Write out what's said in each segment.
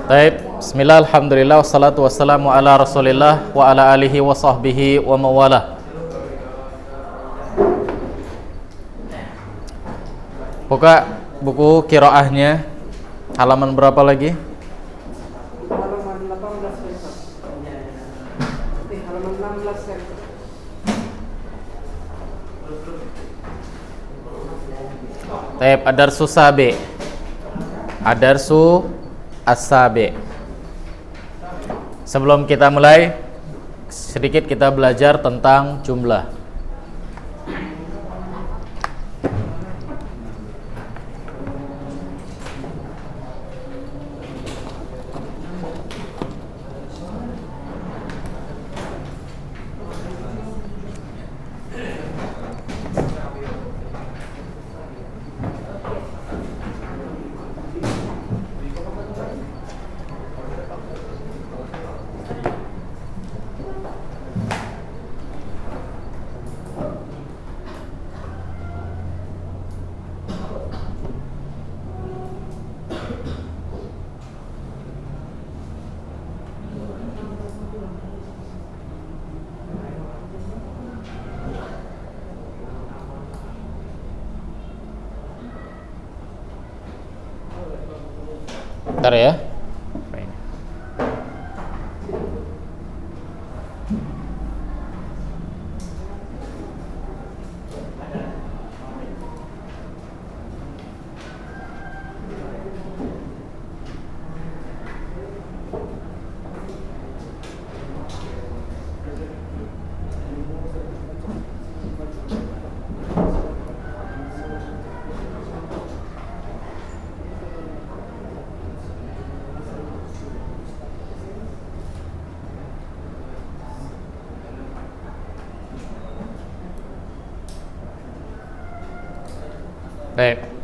Baik, bismillah, alhamdulillah, wassalatu wassalamu ala rasulillah wa ala alihi wa sahbihi wa mawalah. Buka buku qiraahnya, halaman berapa lagi? Halaman 18 Ustaz. Halaman 16 Ustaz. Taib adarsu sabi. Adarsu as-sabi. Sebelum kita mulai, sedikit kita belajar tentang jumlah. Bentar ya. Baik.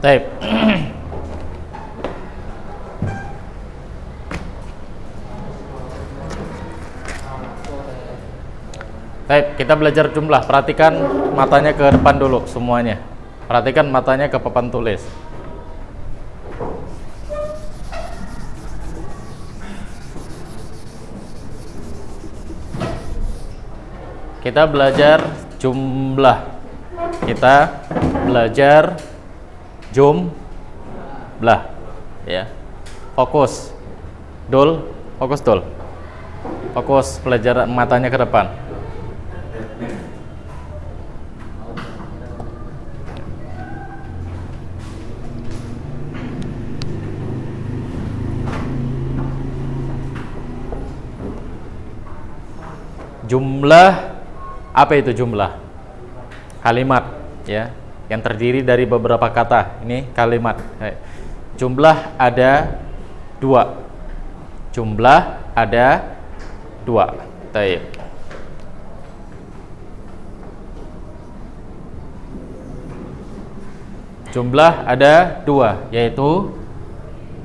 Baik. Baik, kita belajar jumlah. Perhatikan matanya ke depan dulu semuanya. Perhatikan matanya ke papan tulis. Kita belajar jumlah. kita belajar jumlah, ya. Fokus, Dul, fokus Dul. Fokus pelajaran matanya ke depan. Jumlah, apa itu jumlah? Kalimat, ya, yang terdiri dari beberapa kata. Ini kalimat. Jumlah ada dua. Jumlah ada dua. Baik. Jumlah ada dua, yaitu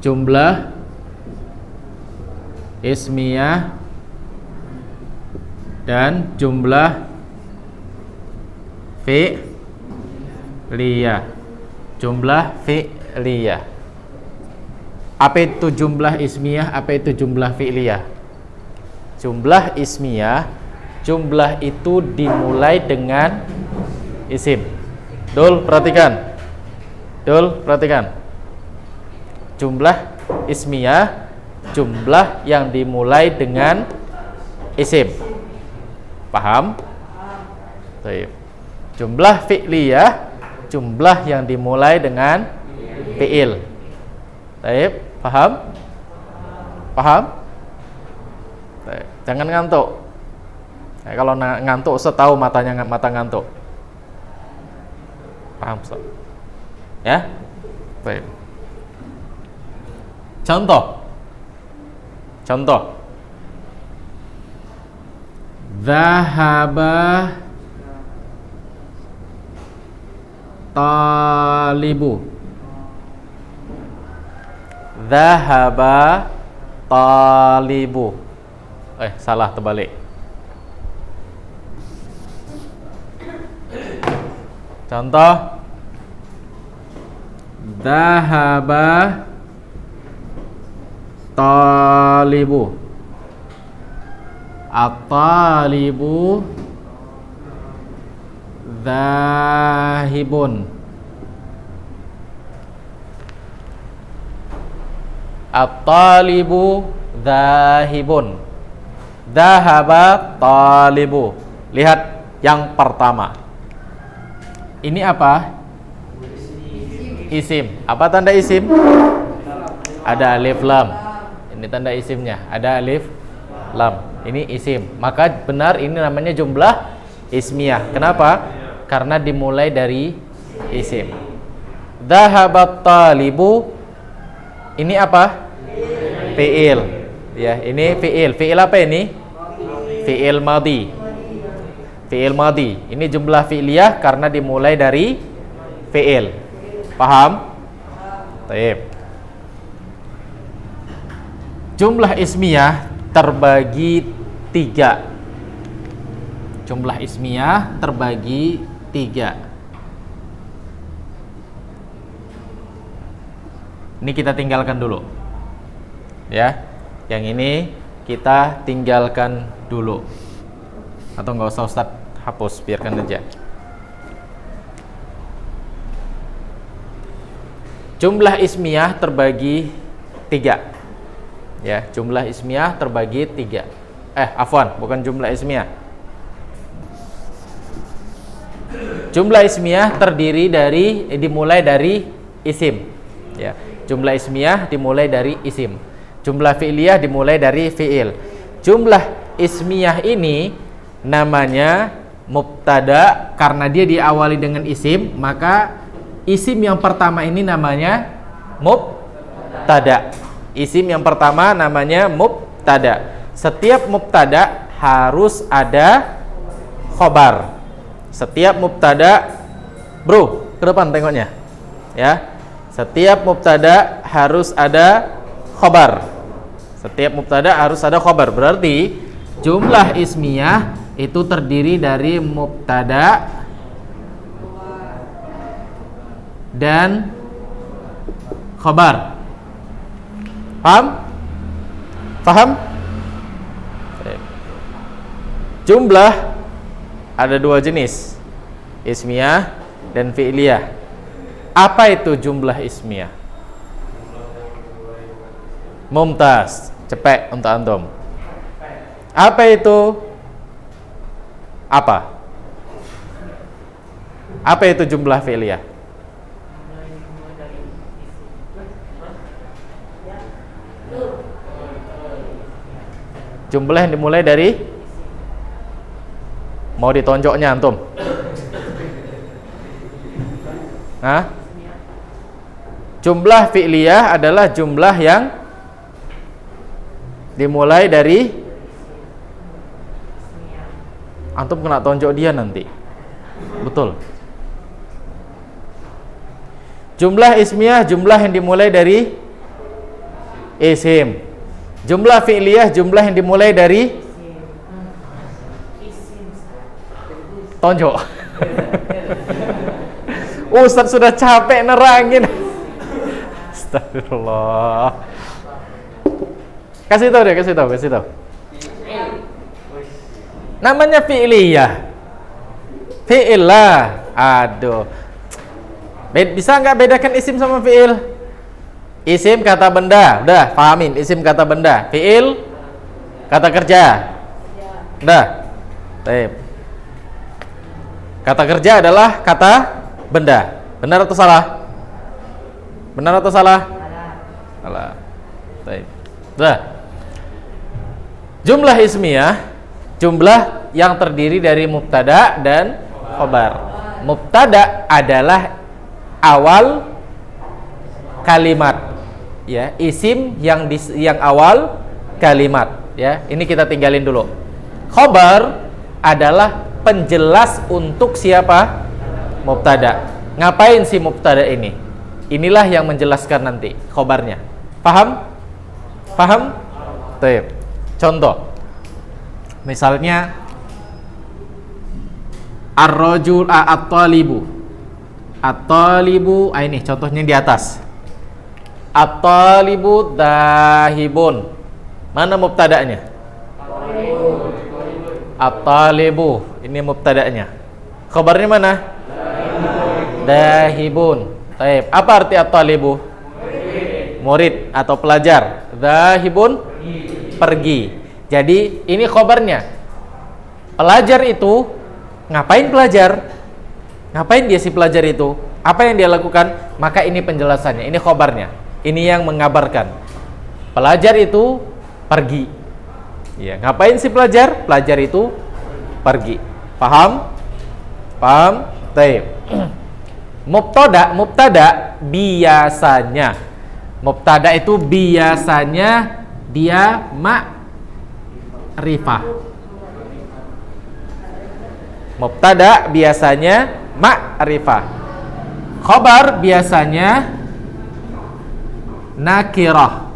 jumlah ismiyah dan jumlah fi'liyah. Jumlah fi'liyah. Apa itu jumlah ismiyah? Apa itu jumlah fi'liyah? Jumlah ismiyah, jumlah itu dimulai dengan isim. Dul, perhatikan. Dul, perhatikan. Jumlah ismiyah, jumlah yang dimulai dengan isim. Paham? Baik. Jumlah fi'liyah, jumlah yang dimulai dengan fi'il. Baik, paham? Paham? Baik. Jangan ngantuk. Nah, kalau ngantuk Ustaz tahu mata ngantuk. Paham Ustaz? Ya? Baik. Contoh. Zahaba talibu. Zahaba talibu. Salah, terbalik. Contoh. Zahaba talibu. At-talibu zahibun. At-talibu zahibun. Zahaba talibu. Lihat yang pertama. Ini apa? Isim. Apa tanda isim? Ada alif lam. Ini tanda isimnya. Ada alif lam. Ini isim. Maka benar ini namanya jumlah ismiyah. Kenapa? Karena dimulai dari isim. Dhahabat talibu. Ini apa? Fi'il. Ya, ini fi'il. Fi'il apa ini? Fi'il madhi. Fi'il madhi. Ini jumlah fi'liyah karena dimulai dari fi'il. Paham? Baik. Jumlah ismiyah terbagi 3. Jumlah ismiyah terbagi 3. Ini kita tinggalkan dulu. Ya. Yang ini kita tinggalkan dulu. Atau enggak usah Ustaz hapus, biarkan aja. Jumlah ismiyah terbagi 3. Ya, jumlah ismiyah terbagi 3. Afwan, bukan jumlah ismiyah. Jumlah ismiyah dimulai dari isim. Ya, jumlah ismiyah dimulai dari isim. Jumlah fi'liyah dimulai dari fi'il. Jumlah ismiyah ini namanya mubtada karena dia diawali dengan isim, maka isim yang pertama ini namanya mubtada. Isim yang pertama namanya mubtada. Setiap mubtada harus ada khobar. Setiap mubtada, bro, ke depan tengoknya. Ya. Setiap mubtada harus ada khobar. Setiap mubtada harus ada khobar. Berarti jumlah ismiyah itu terdiri dari mubtada dan khobar. Paham? Paham? Jumlah ada 2 jenis, ismiyah dan fi'liyah. Apa itu jumlah ismiyah? Mumtaz, cepet untuk antum. Apa itu? Apa? Apa itu jumlah fi'liyah? Jumlah yang dimulai dari, mau ditonjoknya antum? Hah? Jumlah fi'liyah adalah jumlah yang dimulai dari, antum kena tonjok dia nanti. Betul. Jumlah ismiyah jumlah yang dimulai dari isim. Jumlah fi'liyah jumlah yang dimulai dari tonjok. Ustaz sudah capek nerangin. Astagfirullah. Kasih tahu deh, kasih tahu. Namanya fi'liyah. Fi'illah. Aduh. Bisa nggak bedakan isim sama fi'il? Isim kata benda, udah pahamin. Isim kata benda. Fi'il kata kerja, udah. Baik. Kata kerja adalah kata benda. Benar atau salah? Benar atau salah? Salah. Baik. Udah. Jumlah ismiyah jumlah yang terdiri dari mubtada dan khobar. Mubtada adalah awal kalimat, ya, isim yang awal kalimat, ya. Ini kita tinggalin dulu. Khobar adalah penjelas untuk siapa? Mubtada. Ngapain si mubtada ini? Inilah yang menjelaskan nanti khobarnya. Paham? Paham? Baik. Contoh. Misalnya ar-rajul at-talibu. At-talibu, ini contohnya di atas. At-talibu dahibun. Mana mubtada'nya? At-talibu. Ini mubtada'nya. Khabarnya mana? Dahibun. Baik. Apa arti at-talibu? Murid atau pelajar. Dahibun pergi. Jadi ini khabarnya. Pelajar itu ngapain pelajar? Ngapain dia si pelajar itu? Apa yang dia lakukan? Maka ini penjelasannya. Ini khabarnya. Ini yang mengabarkan. Pelajar itu pergi. Ya, ngapain si pelajar? Pelajar itu pergi. Paham? Paham? Baik. Mubtada biasanya. Mubtada itu biasanya dia ma'rifah. Mubtada biasanya ma'rifah. Khabar biasanya nakirah.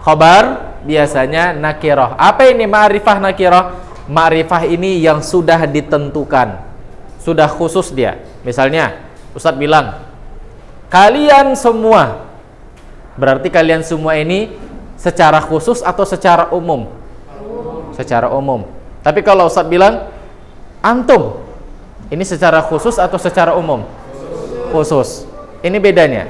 Khabar biasanya nakirah. Apa ini ma'rifah nakirah? Ma'rifah ini yang sudah ditentukan, sudah khusus dia. Misalnya Ustadz bilang kalian semua, berarti kalian semua ini secara khusus atau secara umum? Secara umum. Tapi kalau Ustadz bilang antum, ini secara khusus atau secara umum? Khusus. Ini bedanya.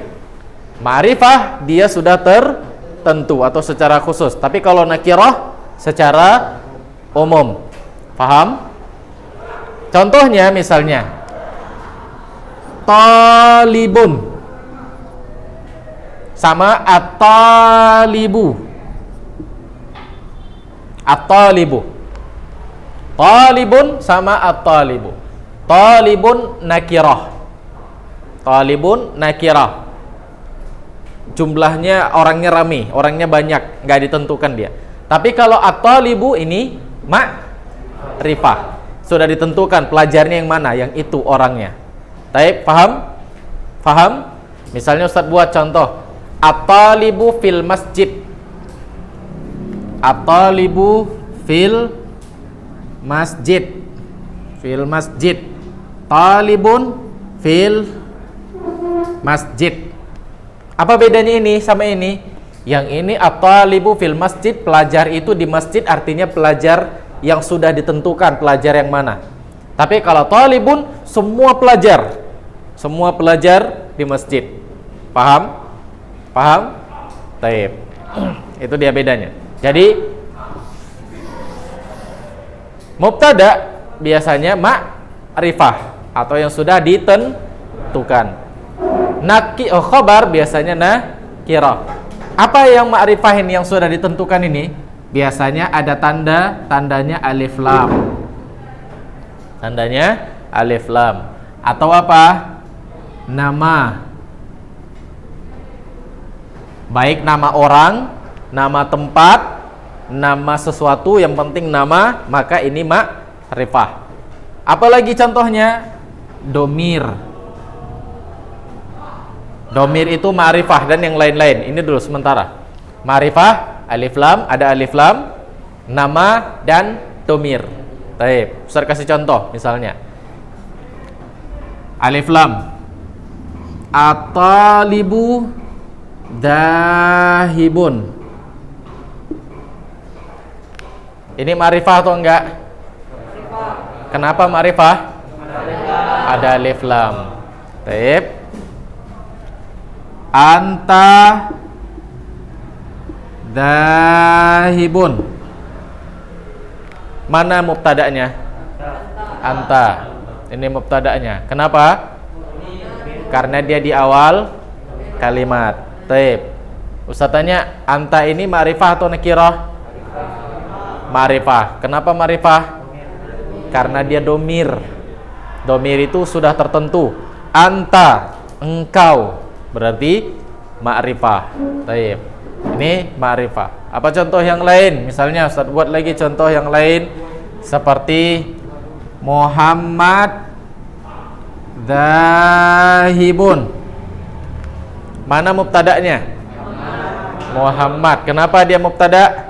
Ma'rifah dia sudah tertentu atau secara khusus. Tapi kalau nakirah secara umum. Paham? Contohnya misalnya talibun sama at-talibu. At-talibu. Talibun sama at-talibu. Talibun nakirah. Talibun nakirah. Jumlahnya orangnya rame, orangnya banyak, nggak ditentukan dia. Tapi kalau at-talibu ini ma'rifah, sudah ditentukan pelajarnya yang mana, yang itu orangnya. Taib, paham? Paham? Misalnya Ustadz buat contoh, at-talibu fil masjid. At-talibu fil masjid. Fil masjid. Talibun fil masjid. Apa bedanya ini sama ini? Yang ini at-talibu fil masjid, pelajar itu di masjid, artinya pelajar yang sudah ditentukan, pelajar yang mana. Tapi kalau talibun semua pelajar di masjid. Paham? Paham? Taib. Itu dia bedanya. Jadi mubtada biasanya ma'rifah atau yang sudah ditentukan. Khobar biasanya nakirah. Apa yang ma'rifah ini yang sudah ditentukan ini? Biasanya ada tandanya alif lam. Tandanya alif lam. Atau apa? Nama. Baik nama orang, nama tempat, nama sesuatu, yang penting nama, maka ini ma'rifah. Apalagi contohnya? Domir. Domir itu ma'rifah dan yang lain-lain. Ini dulu sementara. Ma'rifah, alif lam, ada alif lam, nama dan domir. Baik, Ustaz kasih contoh misalnya. Alif lam. At-talibu dahibun. Ini ma'rifah atau enggak? Kenapa ma'rifah? Ada alif lam. Baik. Anta dahibun. Mana mubtada'nya? Anta. Ini mubtada'nya. Kenapa? Karena dia di awal kalimat. Taib. Ustaz tanya, anta ini ma'rifah atau nakirah? Ma'rifah. Kenapa ma'rifah? Karena dia domir. Domir itu sudah tertentu. Anta, engkau, berarti ma'rifah. Taib. Ini ma'rifah. Apa contoh yang lain? Misalnya Ustaz buat lagi contoh yang lain seperti Muhammad dahibun. Mana mubtada'nya? Muhammad. Kenapa dia mubtada'?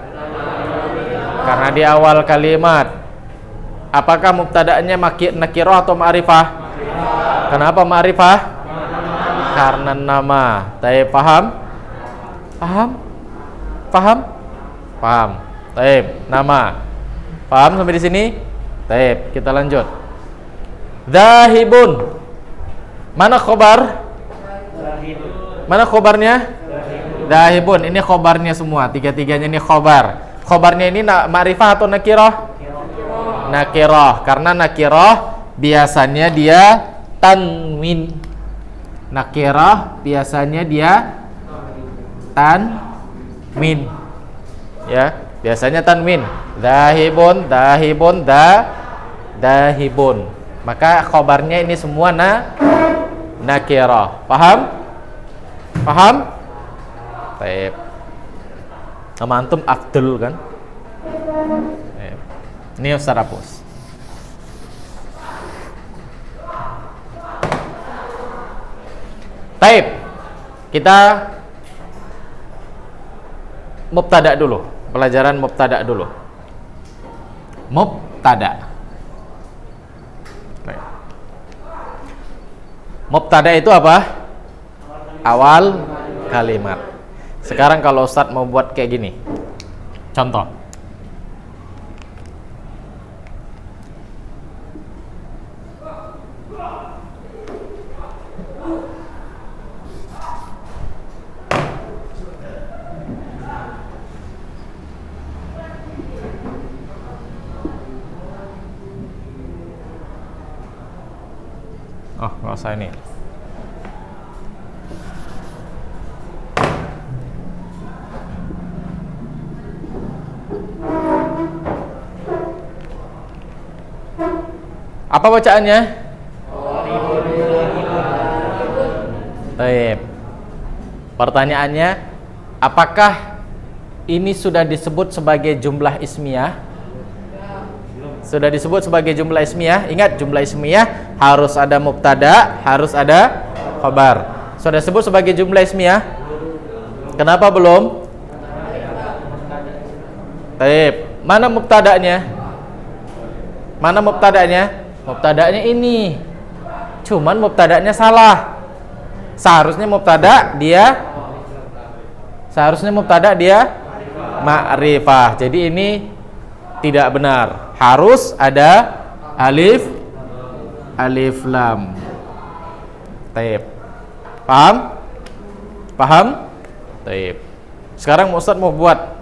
Karena di awal kalimat. Apakah mubtada'nya nakirah atau ma'rifah? Kenapa ma'rifah? Karena nama. Taib, paham? Paham? Paham? Paham. Taib, nama. Paham sampai di sini? Taib, kita lanjut. Dahibun. Mana khobar? Mana khobarnya? Dahibun. Ini khobarnya semua. Tiga-tiganya ini khobar. Khobarnya ini ma'rifah atau nakirah? Nakirah. Karena nakirah biasanya dia tanwin. Nakirah biasanya dia tanwin. Ya, biasanya tanwin. Dahibun, dahibun, dahibun. Maka khobarnya ini semua nakirah. Paham? Paham? Baik. Nama antum Abdul kan? Baik. Ini Ustaz hapus. Baik. Kita mubtada dulu. Pelajaran mubtada dulu. Mubtada. Baik. Mubtada itu apa? Awal kalimat. Sekarang kalau Ustadz mau buat kayak gini, contoh. Oh, nggak usah ini. Apa bacaannya? Baik. Pertanyaannya, apakah ini sudah disebut sebagai jumlah ismiyah? Sudah disebut sebagai jumlah ismiyah. Ingat, jumlah ismiyah harus ada mubtada, harus ada khabar. Sudah disebut sebagai jumlah ismiyah? Kenapa belum? Baik. Mana mubtadanya? Mana mubtadanya? Mubtada'nya ini. Cuman mubtada'nya salah. Seharusnya mubtada dia ma'rifah. Jadi ini tidak benar. Harus ada alif alif lam. Taib. Paham? Paham? Taib. Sekarang Ustaz mau buat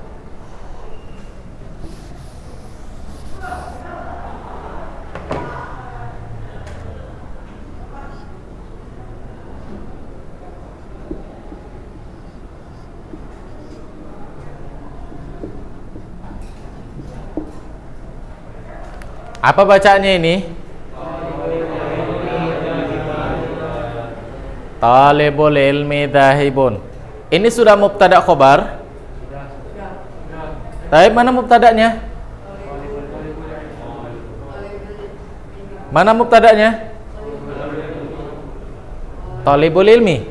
apa bacaannya ini? Talibul ilmi dahibun. Ini sudah mubtada khobar. Tapi mana mubtadanya? Mana mubtadanya? Talibul ilmi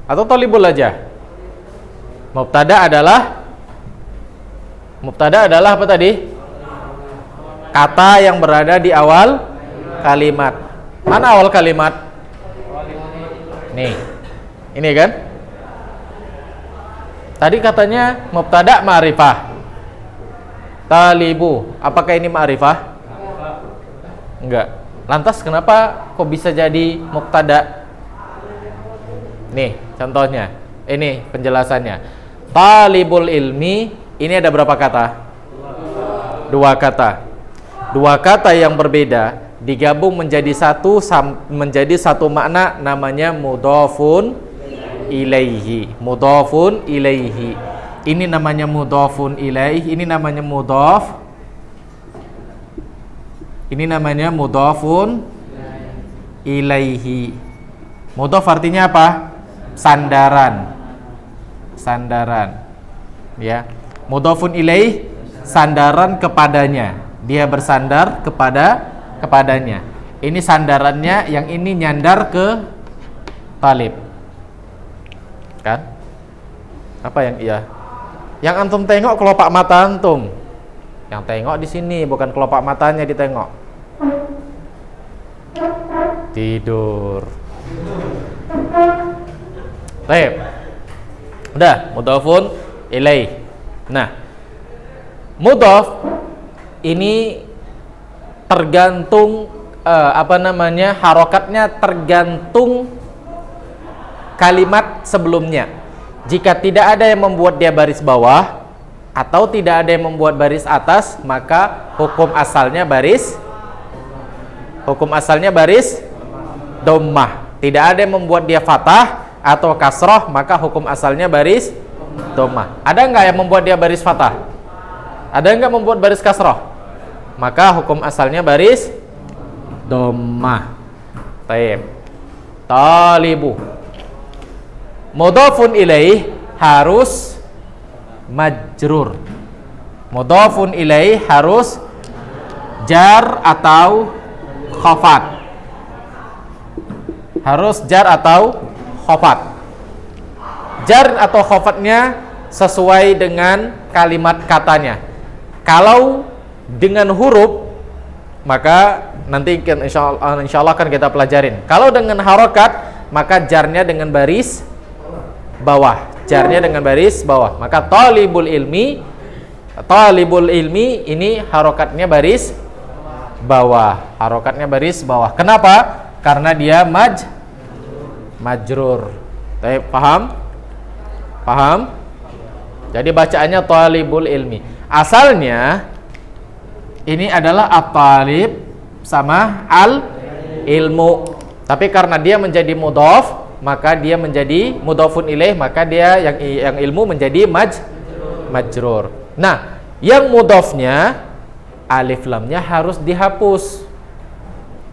atau talibul aja? Mubtada adalah apa tadi? Kata yang berada di awal kalimat. Mana awal kalimat? Nih. Ini kan? Tadi katanya mubtada ma'rifah. Talibu, apakah ini ma'rifah? Enggak. Lantas kenapa kok bisa jadi mubtada? Nih, contohnya. Ini penjelasannya. Talibul ilmi, ini ada berapa kata? Dua kata. Dua kata yang berbeda digabung menjadi satu makna, namanya mudhafun ilaihi. Mudhafun ilaihi. Ini namanya mudhafun ilaih, ini namanya mudhaf. Ini namanya mudhafun ilaihi. Mudhaf artinya apa? Sandaran. Sandaran. Ya. Mudhafun ilaih, sandaran kepadanya. Dia bersandar kepadanya. Ini sandarannya, yang ini nyandar ke talib. Kan? Apa yang iya? Yang antum tengok kelopak mata antum. Yang tengok di sini, bukan kelopak matanya ditengok. Tidur. Baik. Udah, mudhafun ilaih. Nah, mudhaf ini tergantung harokatnya tergantung kalimat sebelumnya. Jika tidak ada yang membuat dia baris bawah atau tidak ada yang membuat baris atas, maka hukum asalnya baris dhammah. Tidak ada yang membuat dia fathah atau kasroh, maka hukum asalnya baris dhammah. Ada nggak yang membuat dia baris fathah? Ada nggak membuat baris kasroh? Maka hukum asalnya baris dhammah. Taib. Talibu. Mudhafun ilaih harus majrur. Mudhafun ilaih harus jar atau khafat. Harus jar atau khafat. Jar atau khafatnya sesuai dengan kalimat katanya. Kalau dengan huruf, maka nanti insya Allah akan kita pelajarin. Kalau dengan harokat, maka jarnya dengan baris bawah. Jarnya dengan baris bawah. Maka talibul ilmi ini harokatnya baris bawah. Harokatnya baris bawah. Kenapa? Karena dia majrur. Paham? Paham? Jadi bacaannya talibul ilmi. Asalnya ini adalah at-talib sama al-ilmu. Tapi karena dia menjadi mudhaf, maka dia menjadi mudhafun ilaih, maka dia yang ilmu menjadi majrur. Nah, yang mudhafnya alif lamnya harus dihapus.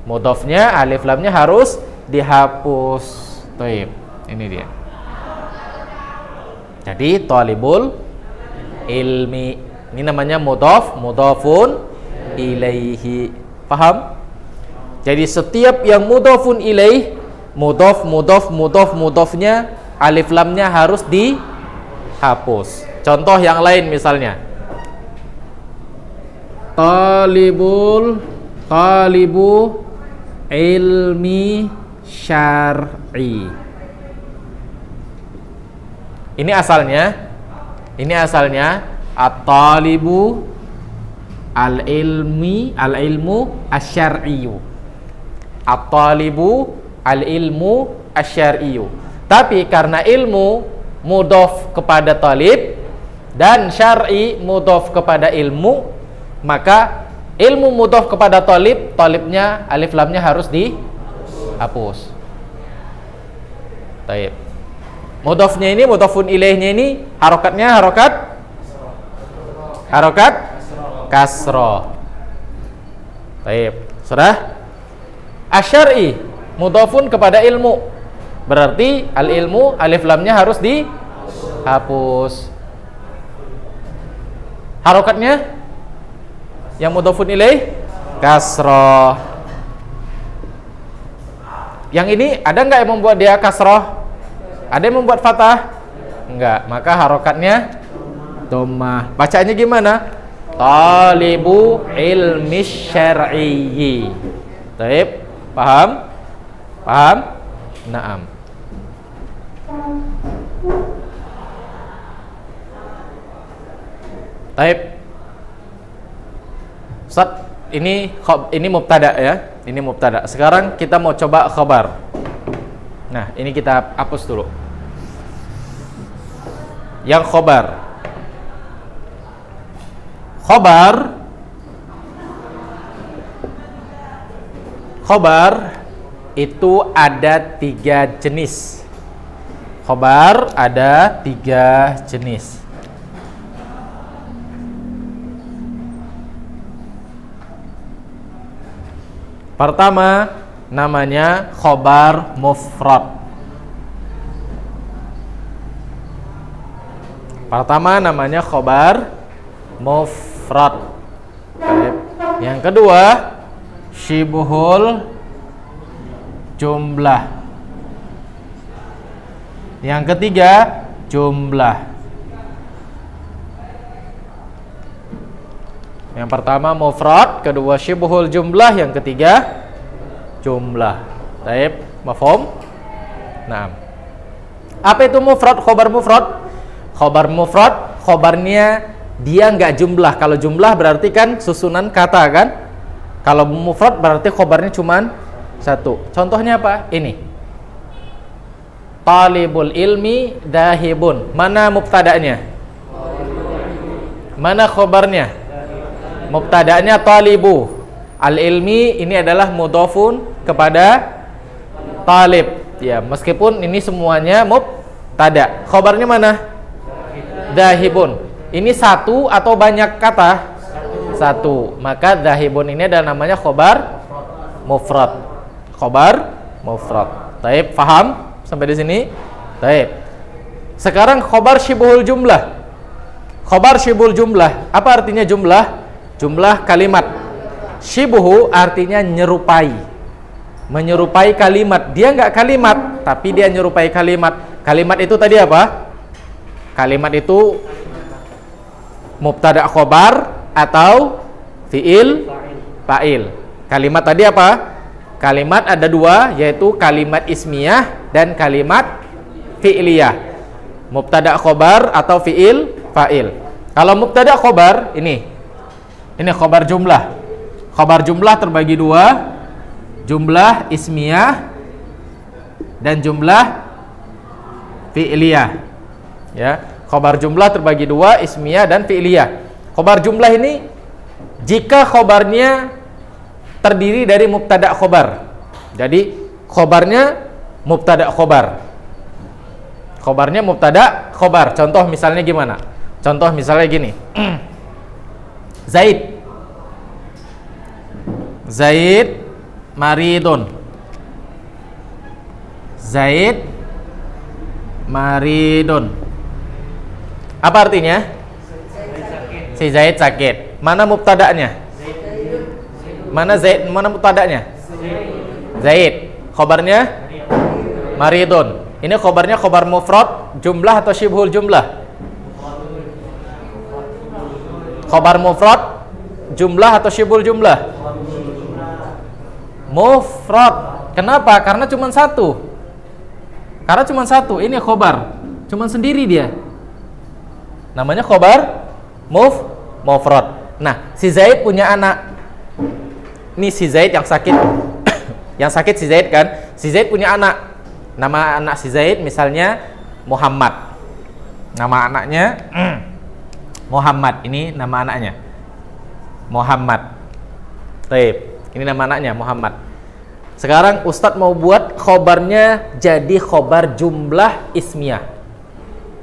Mudhafnya alif lamnya harus dihapus. Taib. Ini dia. Jadi talibul ilmi. Ini namanya mudhafun ilaihi. Paham? Jadi setiap yang mudhafun ilaih, mudhafnya alif lamnya harus dihapus. Contoh yang lain misalnya, talibu ilmi syar'i. Ini asalnya at-talibu al-ilmu asy-syar'iyyu. at-talibu al-ilmu asy-syar'iyyu. Tapi karena ilmu mudhof kepada talib dan syar'i mudhof kepada ilmu, maka ilmu mudhof kepada talib, talibnya alif lamnya harus dihapus. Taib. Mudhofnya ini, mudhofun ilaihnya ini harokatnya harokat kasroh. Taib. Sudah? Asyari mudhofun kepada ilmu, berarti al ilmu alif lamnya harus dihapus. Harokatnya yang mudhofun ilaih kasroh. Yang ini ada nggak yang membuat dia kasroh? Ada yang membuat fathah? Enggak, maka harokatnya dhammah. Bacaannya gimana? Talibu ilmi syar'iyyi. Taib, paham? Paham? Naam. Taib. Ustaz, ini mubtada ya. Ini mubtada. Sekarang kita mau coba khabar. Nah, ini kita hapus dulu. Yang khobar itu ada 3 jenis. Khobar ada 3 jenis. Pertama namanya khobar mufrad. Yang kedua syibhul jumlah. Yang ketiga jumlah. Yang pertama mufrad, kedua syibhul jumlah, yang ketiga jumlah. Taib, mafhum? Nah, apa itu mufrad? Khobar mufrad, khobarnya dia nggak jumlah. Kalau jumlah berarti kan susunan kata kan. Kalau mufrad berarti khobarnya cuman satu. Contohnya apa? Ini. Talibul ilmi dahibun. Mana mubtada'nya? Mana khobarnya? Mubtada'nya talibu. Al-ilmi ini adalah mudhofun kepada talib. Ya, meskipun ini semuanya mubtada. Khobarnya mana? Dahibun. Ini satu atau banyak kata? Satu. Maka dahibun ini adalah namanya khobar mufrad. Taib, paham sampai di sini? Taib. Sekarang khobar syibhul jumlah. Apa artinya jumlah? Jumlah kalimat. Syibhu artinya menyerupai kalimat. Dia enggak kalimat, tapi dia menyerupai kalimat. Kalimat itu tadi apa? Kalimat itu mubtada khobar atau fi'il fa'il. Kalimat tadi apa? Kalimat ada 2, yaitu kalimat ismiyah dan kalimat fi'liyah. Mubtada khobar atau fi'il fa'il. Kalau mubtada khobar ini khobar jumlah. Khobar jumlah terbagi 2, jumlah ismiyah dan jumlah fi'liyah. Ya, khobar jumlah terbagi 2, ismiyah dan fi'liyah. Khobar jumlah ini jika khobarnya terdiri dari mubtada khobar. Jadi khobarnya mubtada khobar. Khobarnya mubtada khobar. Contoh misalnya gimana? Contoh misalnya gini. Zaid maridun. Apa artinya? Si Zaid sakit. Mana mubtada'nya? Mana mubtada'nya? Zaid. Khobarnya maridun. Ini khobarnya khobar mufrad jumlah atau syibhul jumlah? Khobar mufrad jumlah atau syibhul jumlah? Mufrad. Kenapa? Karena cuma satu. Ini khobar. Cuma sendiri dia. Namanya khobar mufrad. Nah, si Zaid punya anak. Ini si Zaid yang sakit Yang sakit si Zaid kan? Si Zaid punya anak. Nama anak si Zaid misalnya Muhammad. Nama anaknya Muhammad. Ini nama anaknya Muhammad. Baik. Ini nama anaknya Muhammad. Sekarang Ustadz mau buat khobarnya jadi khobar jumlah ismiyah.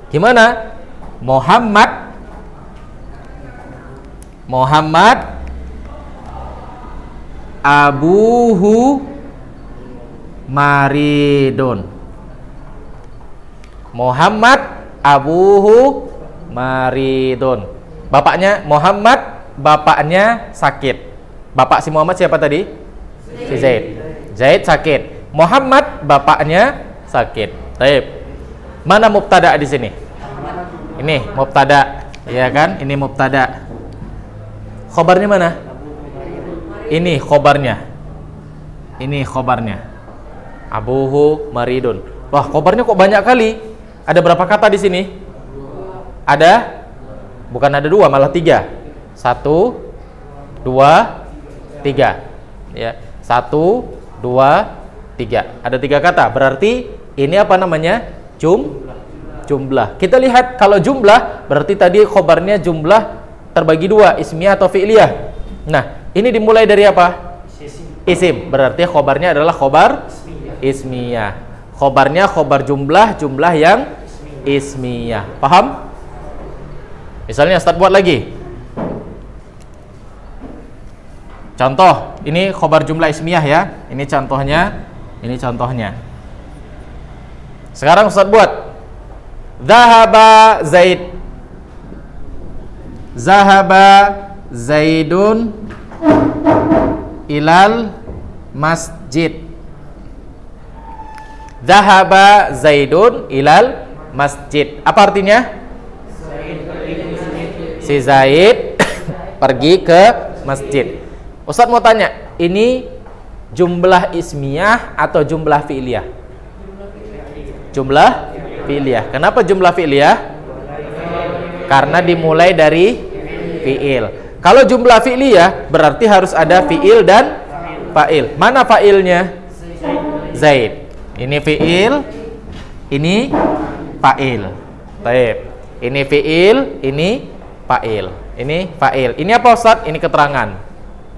Gimana? Muhammad abuhu maridun. Muhammad abuhu maridun. Bapaknya Muhammad, bapaknya sakit. Bapak si Muhammad siapa tadi? Si Zaid. Zaid sakit. Muhammad bapaknya sakit. Baik. Mana mubtada di sini? Ini mubtada, ya kan? Ini mubtada. Khobarnya mana? Ini khobarnya. Ini khobarnya. Abuhu maridun. Wah, khobarnya kok banyak kali? Ada berapa kata di sini? Ada? Bukan ada 2, malah 3. 1, 2, 3. Ya, 1, 2, 3. Ada 3 kata. Berarti ini apa namanya? Jumlah. Kita lihat kalau jumlah berarti tadi khobarnya jumlah terbagi 2, ismiyah atau fi'liyah. Nah, ini dimulai dari apa? Isim. Berarti khobarnya adalah khobar ismiyah. Khobarnya khobar jumlah yang ismiyah. Paham? Misalnya Ustaz buat lagi. Contoh, ini khobar jumlah ismiyah ya. Ini contohnya. Sekarang Ustaz buat. Zahaba Zaidun ilal masjid. Zahaba Zaidun ilal masjid. Apa artinya? Si Zaid pergi ke masjid. Ustadz mau tanya, ini jumlah ismiyah atau jumlah fi'liyah? Jumlah fi'liyah. Kenapa jumlah fi'liyah? Karena dimulai dari fi'il. Kalau jumlah fi'liyah berarti harus ada fi'il dan fa'il. Mana fa'ilnya? Zaid. Ini fi'il, ini fa'il. Baik. Ini fi'il, ini fa'il. Ini fa'il. Ini apa Ustaz? Ini keterangan.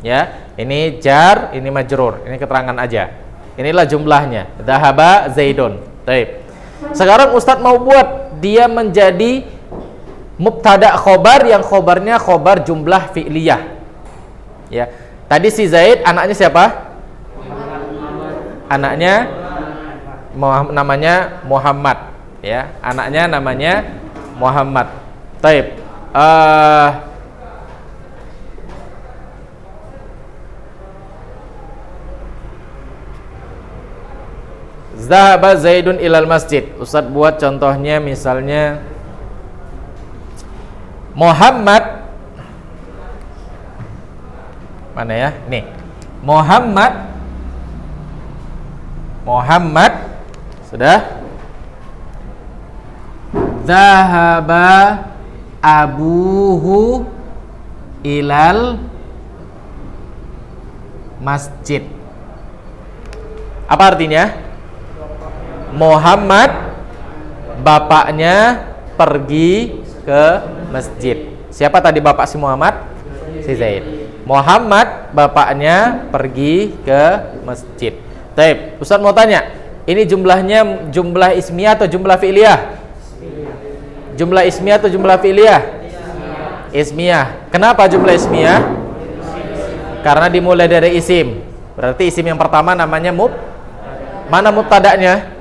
Ya, ini jar, ini majrur. Ini keterangan aja. Inilah jumlahnya. Dhahaba Zaidun. Baik. Sekarang Ustadz mau buat dia menjadi mubtada khobar yang khobarnya khobar jumlah fi'liyah. Ya. Tadi si Zaid anaknya siapa? Anaknya namanya Muhammad. Ya, anaknya namanya Muhammad. Baik. Zahaba Zaidun ilal masjid. Ustadz buat contohnya misalnya Muhammad. Mana ya? Nih. Muhammad sudah. Zahaba abuhu ilal masjid. Apa artinya? Muhammad bapaknya pergi ke masjid. Siapa tadi bapak si Muhammad? Si Zaid. Muhammad bapaknya pergi ke masjid. Baik, Ustaz mau tanya, ini jumlahnya jumlah ismiyah atau jumlah fi'liyah? Jumlah ismiyah atau jumlah fi'liyah? Ismiyah. Kenapa jumlah ismiyah? Karena dimulai dari isim. Berarti isim yang pertama namanya mana mubtada'nya?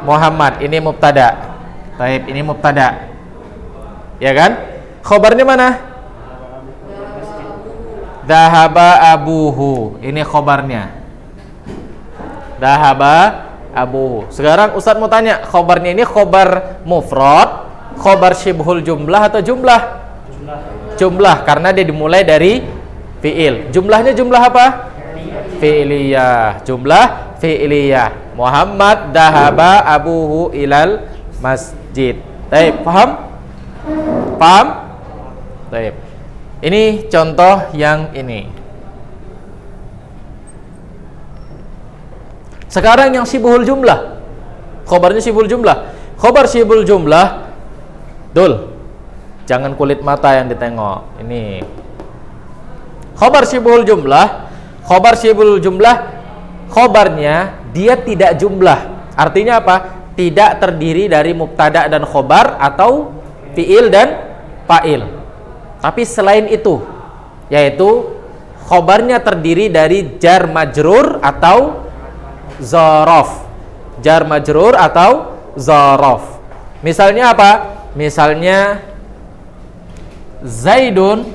Muhammad, ini mubtada. Baik, ini mubtada. Ya kan? Khobarnya mana? Dhahaba abuhu. Ini khobarnya. Dhahaba abuhu. Sekarang Ustadz mau tanya, khobarnya ini khobar mufrad, khobar syibhul jumlah atau jumlah? Jumlah, karena dia dimulai dari fi'il. Jumlahnya jumlah apa? Fi'liyah. Jumlah fi'liyah. Muhammad dhahaba abuhu ilal masjid. Baik, paham? Paham? Baik. Ini contoh yang ini. Sekarang yang syibhul jumlah. Khobarnya syibhul jumlah. Khobar syibhul jumlah. Dul. Jangan kulit mata yang ditengok. Ini. Khobar syibhul jumlah. Khobar syibhul jumlah. Khobarnya dia tidak jumlah. Artinya apa? Tidak terdiri dari mubtada dan khobar atau fiil dan fa'il. Tapi selain itu, yaitu khobarnya terdiri dari jar majrur atau zaraf. Jar majrur atau zaraf. Misalnya apa? Misalnya Zaidun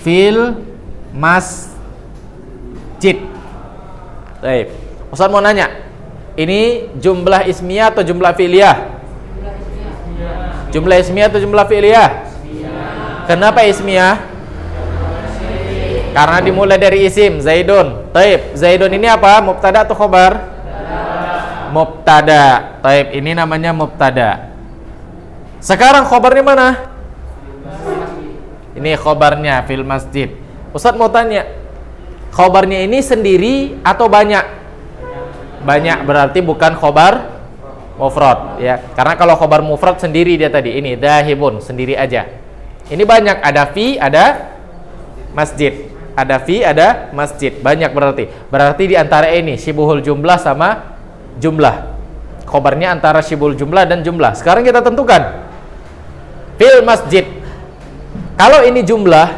fil masjid. Baik. Ustaz mau nanya, ini jumlah ismiyah atau jumlah fi'liyah? Jumlah ismiyah atau jumlah fi'liyah? Kenapa ismiyah? Karena dimulai dari isim, Zaidun. Taib, Zaidun ini apa? Mubtada atau khobar? Mubtada. Taib, ini namanya mubtada. Sekarang khobarnya mana? Ini khobarnya fil masjid. Ustaz mau tanya, khobarnya ini sendiri atau banyak? Banyak, berarti bukan khobar mufrad ya. Karena kalau khobar mufrad sendiri dia tadi, ini dahibun sendiri aja. Ini banyak, ada fi, ada masjid. Ada fi, ada masjid. Banyak berarti. Berarti di antara ini syibhul jumlah sama jumlah. Khobarnya antara syibhul jumlah dan jumlah. Sekarang kita tentukan fil masjid. Kalau ini jumlah,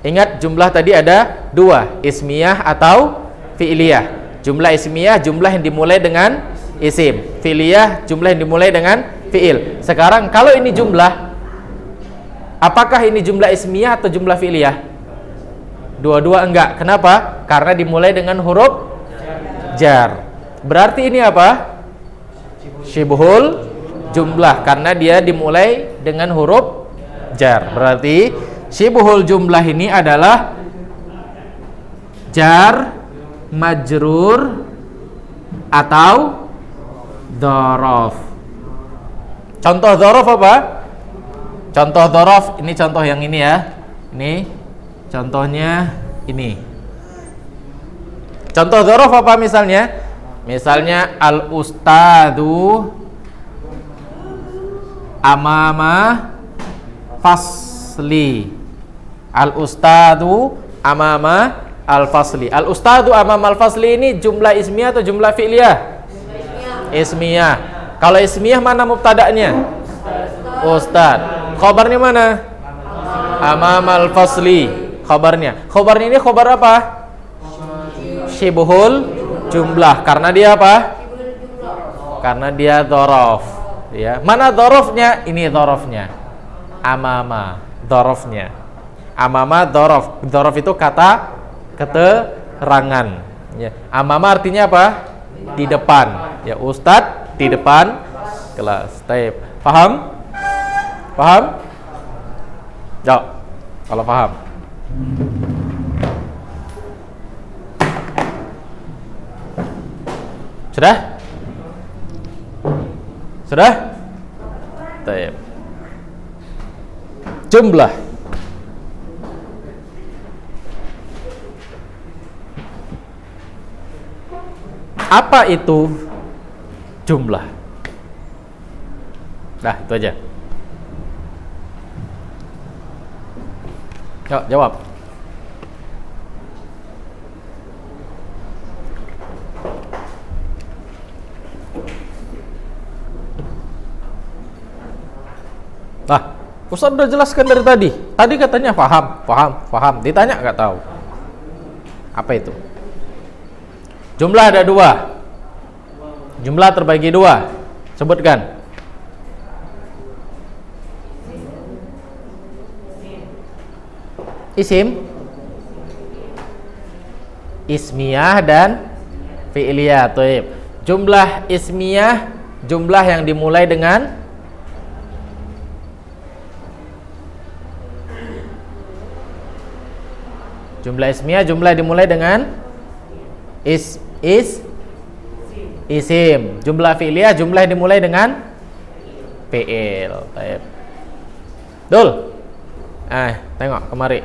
ingat jumlah tadi ada dua, ismiyah atau fi'liyah. Jumlah ismiyah, jumlah yang dimulai dengan isim. Fi'liyah, jumlah yang dimulai dengan fi'il. Sekarang kalau ini jumlah, apakah ini jumlah ismiyah atau jumlah fi'liyah? Dua-dua enggak. Kenapa? Karena dimulai dengan huruf jar. Berarti ini apa? Syibhul jumlah, karena dia dimulai dengan huruf jar. Berarti syibhul jumlah ini adalah jar majrur atau dzaraf. Contoh dzaraf apa? Contoh dzaraf, ini contoh yang ini ya. Ini contohnya ini. Contoh dzaraf apa misalnya? Misalnya al ustadu amama fasli. Al ustadu amama al-fasli. Al-ustadu amam al-fasli ini jumlah ismiyah atau jumlah fi'liyah? Ismiyah. Kalau ismiyah mana mubtada'nya? Ustad. Khobarnya mana? Amam al-fasli. Khobarnya. Khobarnya ini khobar apa? Syibhul jumlah. Karena dia apa? Karena dia dzaraf. Ya. Mana dzarafnya? Ini dzarafnya. Amama. Dzarafnya. Amama dzaraf. Dzaraf itu kata keterangan ya. Amama artinya apa? Di depan ya. Ustadz di depan kelas. Taib. Paham? Paham? Jawab kalau paham. Sudah? Sudah? Taib. Jumlah. Apa itu jumlah? Nah, itu aja. Yuk, jawab. Nah, Ustaz udah jelaskan dari tadi. Tadi katanya paham. Ditanya nggak tahu. Apa itu? Jumlah ada dua. Jumlah terbagi dua. Sebutkan. Isim, ismiyah dan fi'liyah. Taib. Jumlah ismiyah, jumlah yang dimulai dengan jumlah ismiyah, jumlah dimulai dengan isim. Jumlah fi'liyah, jumlah dimulai dengan fi'il. Baik. Dul. Tengok kemari.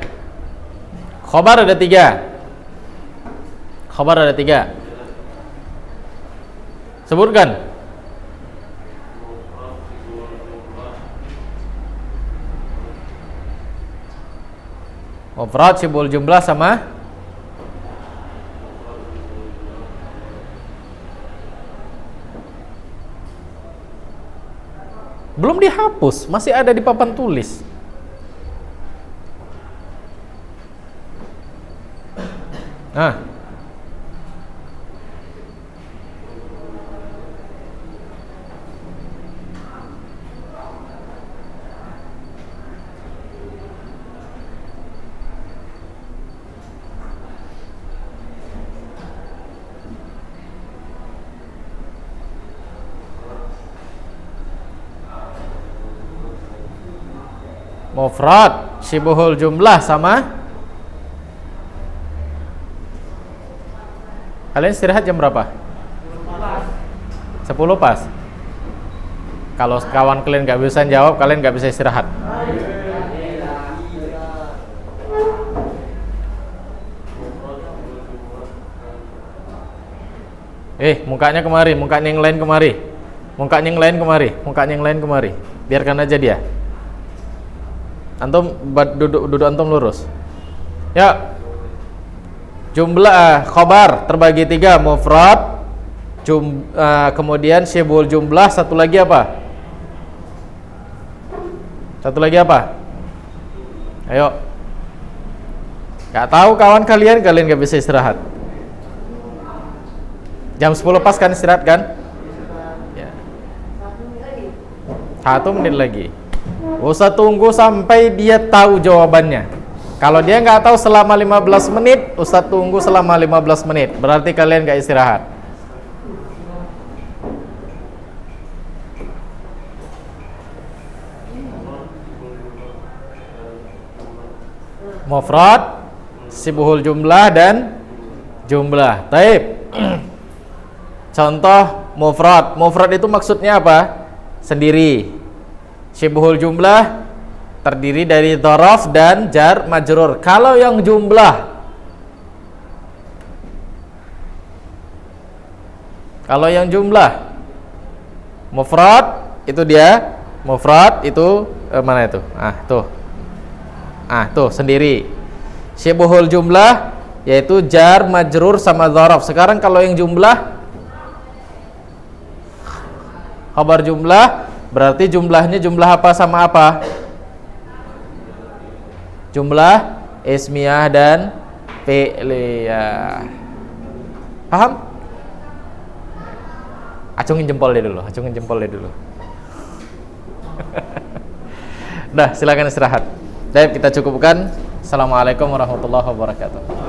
Khobar ada 3. Khabar ada 3. Sebutkan. Mufrad, sibul jumlah sama belum dihapus, masih ada di papan tulis. Nah, mufrad, syibuhul jumlah sama. Kalian istirahat jam berapa? 10 pas. Kalau kawan kalian nggak bisa jawab, kalian nggak bisa istirahat. Mukanya kemari, mukanya yang lain kemari. Mukanya yang lain kemari, mukanya yang lain kemari. Biarkan aja dia. Antum duduk antum lurus. Ya. Jumlah khabar terbagi 3, mufrad, kemudian syibul jumlah, satu lagi apa? Satu lagi apa? Ayo. Gak tahu kawan kalian gak bisa istirahat. Jam 10 pas kan istirahat kan? Ya. 1 menit lagi. Usah tunggu sampai dia tahu jawabannya. Kalau dia nggak tahu selama 15 menit, Ustaz tunggu selama 15 menit. Berarti kalian nggak istirahat. Mufrad, sibuhul jumlah dan jumlah. Taib. Contoh mufrad. Mufrad itu maksudnya apa? Sendiri. Sibuhul jumlah terdiri dari dzaraf dan jar majrur. Kalau yang jumlah, mufrad itu dia, mufrad itu mana itu? Tuh sendiri. Syibuhul jumlah yaitu jar majrur sama dzaraf. Sekarang kalau yang jumlah, khabar jumlah berarti jumlahnya jumlah apa sama apa? Jumlah ismiyah dan fi'liyah. Paham? Acungin jempol deh dulu. Dah, silakan istirahat. Baik, kita cukupkan. Assalamualaikum warahmatullahi wabarakatuh.